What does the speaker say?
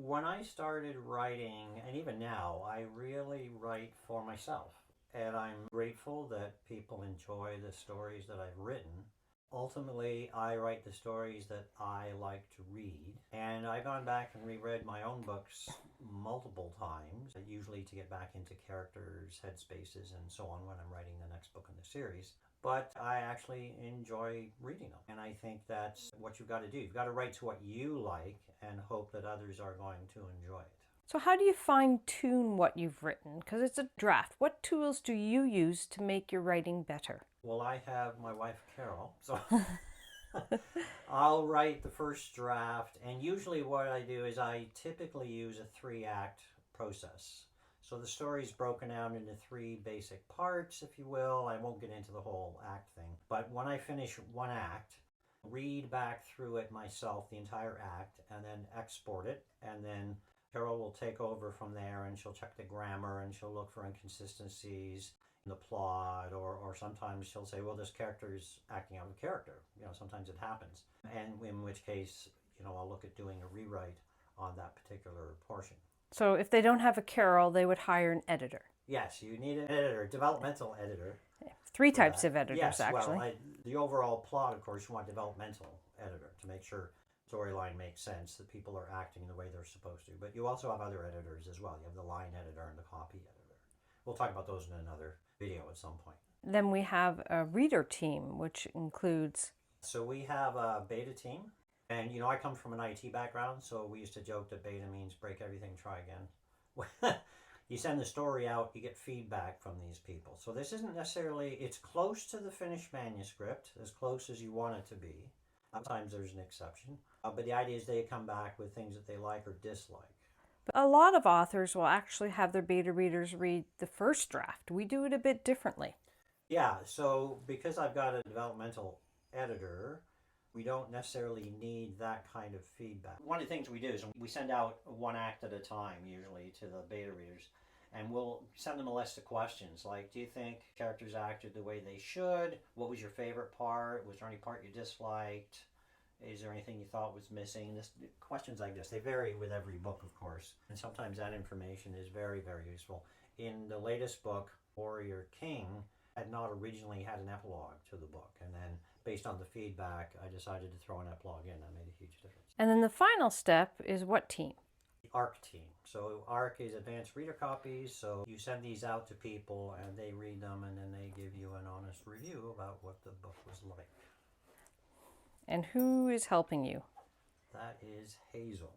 When I started writing, and even now, I really write for myself. And I'm grateful that people enjoy the stories that I've written. Ultimately, I write the stories that I like to read. And I've gone back and reread my own books multiple times, usually to get back into characters, headspaces, and so on when I'm writing the next book in the series. But I actually enjoy reading them. And I think that's what you've got to do. You've got to write to what you like and hope that others are going to enjoy it. So how do you fine tune what you've written? Because it's a draft. What tools do you use to make your writing better? Well, I have my wife Carol, so I'll write the first draft, and usually what I do is I typically use a 3-act process. So the story's broken out into 3 basic parts, if you will. I won't get into the whole act thing. But when I finish one act, read back through it myself, the entire act, and then export it, and then Carol will take over from there and she'll check the grammar and she'll look for inconsistencies in the plot, or sometimes she'll say, well, this character is acting out of character. Sometimes it happens. And in which case, I'll look at doing a rewrite on that particular portion. So if they don't have a Carol, they would hire an editor. Yes, you need an editor, developmental editor. 3 types of editors, yes, actually. Well, the overall plot, of course, you want a developmental editor to make sure storyline makes sense, that people are acting the way they're supposed to. But you also have other editors as well. You have the line editor and the copy editor. We'll talk about those in another video at some point. Then we have a reader team, which includes... So we have a beta team. And, I come from an IT background, so we used to joke that beta means break everything, try again. You send the story out, you get feedback from these people. So this isn't necessarily, it's close to the finished manuscript, as close as you want it to be. Sometimes there's an exception. But the idea is they come back with things that they like or dislike. But a lot of authors will actually have their beta readers read the first draft. We do it a bit differently. Yeah, so because I've got a developmental editor, we don't necessarily need that kind of feedback. One of the things we do is we send out 1 act at a time, usually, to the beta readers. And we'll send them a list of questions like, do you think characters acted the way they should? What was your favorite part? Was there any part you disliked? Is there anything you thought was missing? Questions like this, they vary with every book, of course. And sometimes that information is very, very useful. In the latest book, Warrior King had not originally had an epilogue to the book. And then based on the feedback, I decided to throw an epilogue in. That made a huge difference. And then the final step is what team? The ARC team. So ARC is advanced reader copies. So you send these out to people and they read them and then they give you an honest review about what the book was like. And who is helping you? That is Hazel.